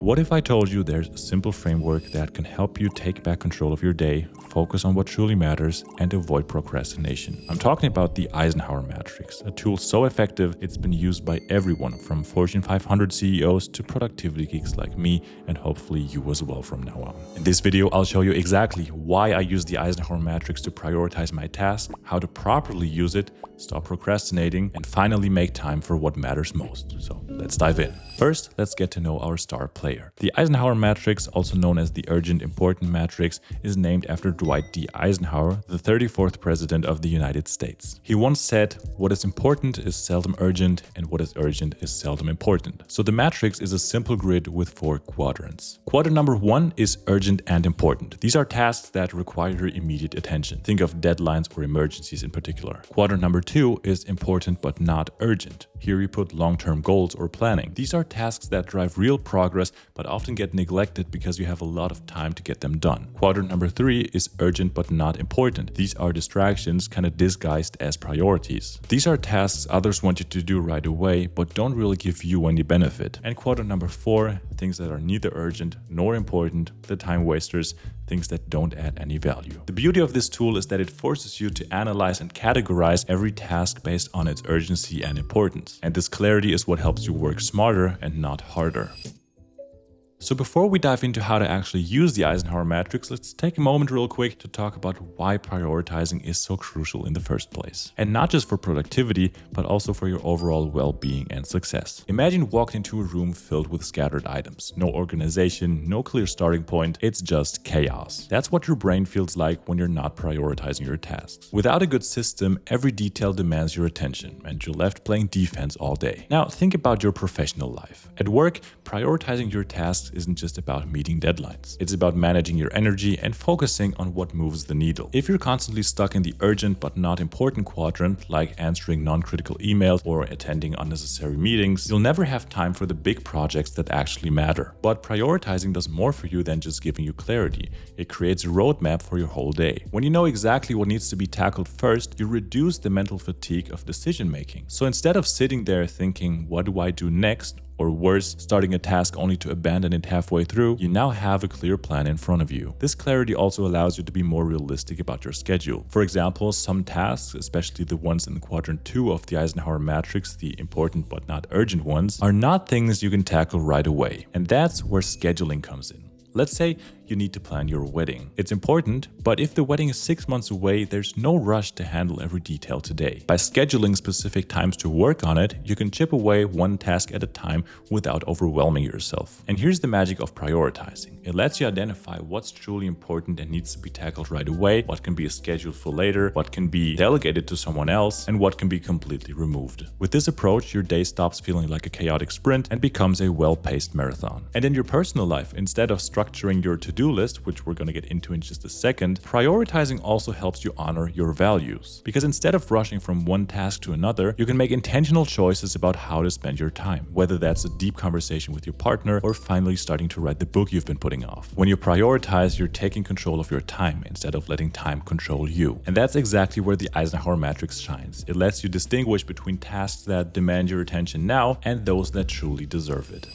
What if I told you there's a simple framework that can help you take back control of your day, focus on what truly matters, and avoid procrastination? I'm talking about the Eisenhower Matrix, a tool so effective it's been used by everyone from Fortune 500 CEOs to productivity geeks like me, and hopefully you as well from now on. In this video, I'll show you exactly why I use the Eisenhower Matrix to prioritize my tasks, how to properly use it, stop procrastinating, and finally make time for what matters most. So let's dive in. First, let's get to know our star player. The Eisenhower Matrix, also known as the Urgent Important Matrix, is named after Dwight D. Eisenhower, the 34th President of the United States. He once said, "What is important is seldom urgent, and what is urgent is seldom important." So the matrix is a simple grid with 4 quadrants. Quadrant number 1 is urgent and important. These are tasks that require your immediate attention. Think of deadlines or emergencies in particular. Quadrant number 2 is important but not urgent. Here you put long-term goals or planning. These are tasks that drive real progress but often get neglected because you have a lot of time to get them done. Quadrant number 3 is urgent but not important. These are distractions kind of disguised as priorities. These are tasks others want you to do right away but don't really give you any benefit. And quadrant number 4, things that are neither urgent nor important, the time wasters, things that don't add any value. The beauty of this tool is that it forces you to analyze and categorize every task based on its urgency and importance. And this clarity is what helps you work smarter and not harder. So before we dive into how to actually use the Eisenhower Matrix, let's take a moment real quick to talk about why prioritizing is so crucial in the first place. And not just for productivity, but also for your overall well-being and success. Imagine walking into a room filled with scattered items. No organization, no clear starting point, it's just chaos. That's what your brain feels like when you're not prioritizing your tasks. Without a good system, every detail demands your attention, and you're left playing defense all day. Now think about your professional life. At work, prioritizing your tasks isn't just about meeting deadlines. It's about managing your energy and focusing on what moves the needle. If you're constantly stuck in the urgent but not important quadrant, like answering non-critical emails or attending unnecessary meetings, you'll never have time for the big projects that actually matter. But prioritizing does more for you than just giving you clarity. It creates a roadmap for your whole day. When you know exactly what needs to be tackled first, you reduce the mental fatigue of decision making. So instead of sitting there thinking, what do I do next? Or worse, starting a task only to abandon it halfway through, you now have a clear plan in front of you. This clarity also allows you to be more realistic about your schedule. For example, some tasks, especially the ones in quadrant 2 of the Eisenhower Matrix, the important but not urgent ones, are not things you can tackle right away. And that's where scheduling comes in. Let's say you need to plan your wedding. It's important, but if the wedding is 6 months away, there's no rush to handle every detail today. By scheduling specific times to work on it, you can chip away one task at a time without overwhelming yourself. And here's the magic of prioritizing. It lets you identify what's truly important and needs to be tackled right away, what can be scheduled for later, what can be delegated to someone else, and what can be completely removed. With this approach, your day stops feeling like a chaotic sprint and becomes a well-paced marathon. And in your personal life, instead of structuring your to-do list, which we're going to get into in just a second, prioritizing also helps you honor your values. Because instead of rushing from one task to another, you can make intentional choices about how to spend your time, whether that's a deep conversation with your partner or finally starting to write the book you've been putting off. When you prioritize, you're taking control of your time instead of letting time control you. And that's exactly where the Eisenhower Matrix shines. It lets you distinguish between tasks that demand your attention now and those that truly deserve it.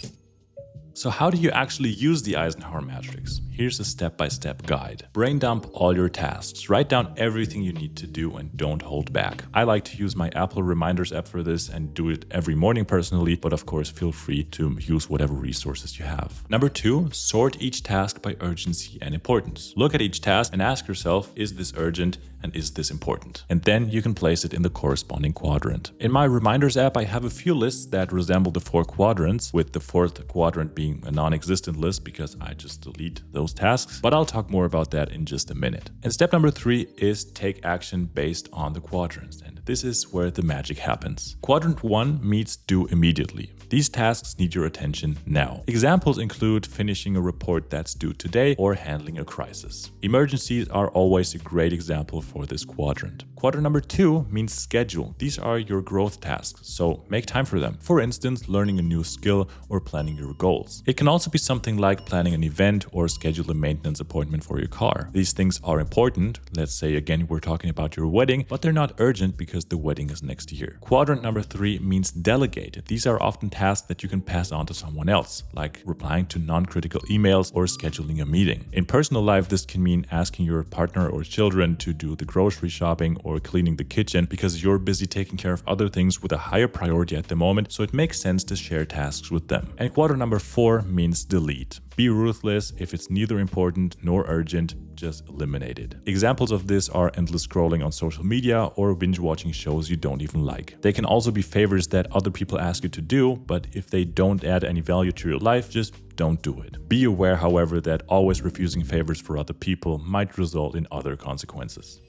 So how do you actually use the Eisenhower Matrix? Here's a step-by-step guide. Brain dump all your tasks. Write down everything you need to do and don't hold back. I like to use my Apple Reminders app for this and do it every morning personally, but of course feel free to use whatever resources you have. Number 2, sort each task by urgency and importance. Look at each task and ask yourself, is this urgent and is this important? And then you can place it in the corresponding quadrant. In my Reminders app, I have a few lists that resemble the 4 quadrants, with the 4th quadrant being a non-existent list because I just delete those tasks, but I'll talk more about that in just a minute. And step number 3 is take action based on the quadrants. And this is where the magic happens. Quadrant 1 means do immediately. These tasks need your attention now. Examples include finishing a report that's due today or handling a crisis. Emergencies are always a great example for this quadrant. Quadrant number 2 means schedule. These are your growth tasks, so make time for them. For instance, learning a new skill or planning your goals. It can also be something like planning an event or schedule a maintenance appointment for your car. These things are important. Let's say again, we're talking about your wedding, but they're not urgent because because the wedding is next year. Quadrant number 3 means delegate. These are often tasks that you can pass on to someone else, like replying to non-critical emails or scheduling a meeting. In personal life, this can mean asking your partner or children to do the grocery shopping or cleaning the kitchen because you're busy taking care of other things with a higher priority at the moment, so it makes sense to share tasks with them. And quadrant number 4 means delete. Be ruthless. If it's neither important nor urgent, just eliminate it. Examples of this are endless scrolling on social media or binge watching shows you don't even like. They can also be favors that other people ask you to do, but if they don't add any value to your life, just don't do it. Be aware, however, that always refusing favors for other people might result in other consequences.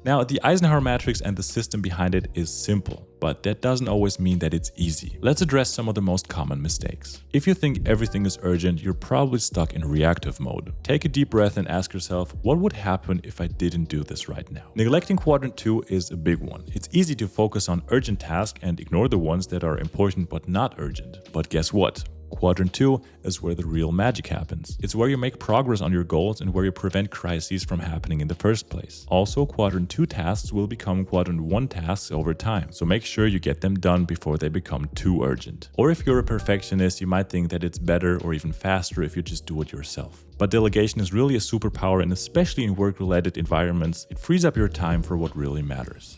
Now, the Eisenhower Matrix and the system behind it is simple, but that doesn't always mean that it's easy. Let's address some of the most common mistakes. If you think everything is urgent, you're probably stuck in reactive mode. Take a deep breath and ask yourself, what would happen if I didn't do this right now? Neglecting quadrant 2 is a big one. It's easy to focus on urgent tasks and ignore the ones that are important but not urgent. But guess what? Quadrant 2 is where the real magic happens. It's where you make progress on your goals and where you prevent crises from happening in the first place. Also, Quadrant 2 tasks will become Quadrant 1 tasks over time, so make sure you get them done before they become too urgent. Or if you're a perfectionist, you might think that it's better or even faster if you just do it yourself. But delegation is really a superpower, and especially in work-related environments, it frees up your time for what really matters.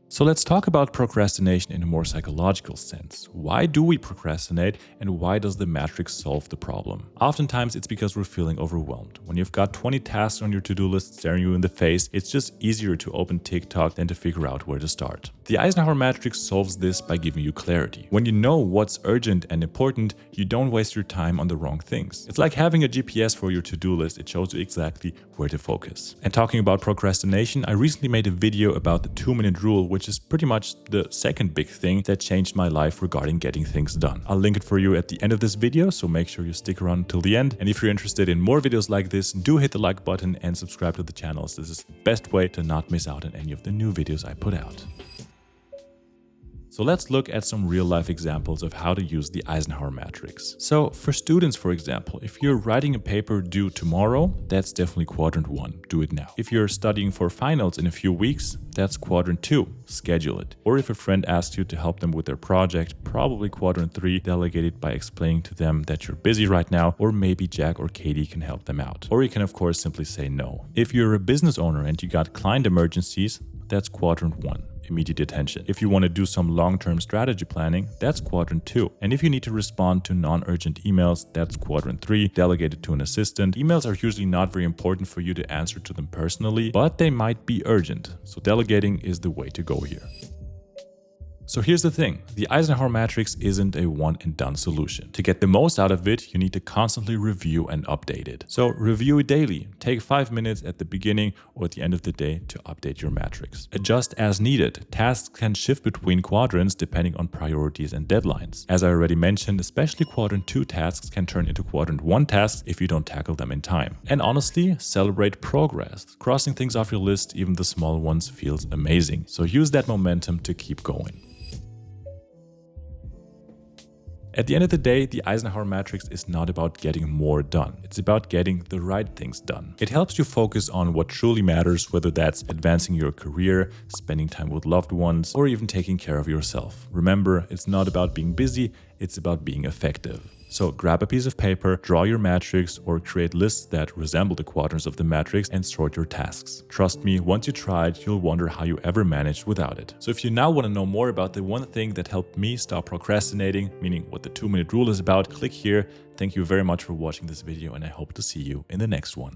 So let's talk about procrastination in a more psychological sense. Why do we procrastinate and why does the matrix solve the problem? Oftentimes it's because we're feeling overwhelmed. When you've got 20 tasks on your to-do list staring you in the face, it's just easier to open TikTok than to figure out where to start. The Eisenhower Matrix solves this by giving you clarity. When you know what's urgent and important, you don't waste your time on the wrong things. It's like having a GPS for your to-do list. It shows you exactly where to focus. And talking about procrastination, I recently made a video about the 2-minute rule, which is pretty much the second big thing that changed my life regarding getting things done. I'll link it for you at the end of this video, so make sure you stick around until the end. And if you're interested in more videos like this, do hit the like button and subscribe to the channel. This is the best way to not miss out on any of the new videos I put out. So let's look at some real-life examples of how to use the Eisenhower Matrix. So for students, for example, if you're writing a paper due tomorrow, that's definitely Quadrant 1, do it now. If you're studying for finals in a few weeks, that's Quadrant 2, schedule it. Or if a friend asks you to help them with their project, probably Quadrant 3, delegate it by explaining to them that you're busy right now, or maybe Jack or Katie can help them out. Or you can of course simply say no. If you're a business owner and you got client emergencies, that's Quadrant 1. Immediate attention. If you want to do some long-term strategy planning, that's Quadrant 2. And if you need to respond to non-urgent emails, that's Quadrant 3, delegated to an assistant. Emails are usually not very important for you to answer to them personally, but they might be urgent. So delegating is the way to go here. So here's the thing, the Eisenhower Matrix isn't a one and done solution. To get the most out of it, you need to constantly review and update it. So review it daily. Take 5 minutes at the beginning or at the end of the day to update your matrix. Adjust as needed. Tasks can shift between quadrants depending on priorities and deadlines. As I already mentioned, especially Quadrant 2 tasks can turn into Quadrant 1 tasks if you don't tackle them in time. And honestly, celebrate progress. Crossing things off your list, even the small ones, feels amazing. So use that momentum to keep going. At the end of the day, the Eisenhower Matrix is not about getting more done. It's about getting the right things done. It helps you focus on what truly matters, whether that's advancing your career, spending time with loved ones, or even taking care of yourself. Remember, it's not about being busy, it's about being effective. So grab a piece of paper, draw your matrix, or create lists that resemble the quadrants of the matrix and sort your tasks. Trust me, once you try it, you'll wonder how you ever managed without it. So if you now want to know more about the one thing that helped me stop procrastinating, meaning what the 2-minute rule is about, click here. Thank you very much for watching this video, and I hope to see you in the next one.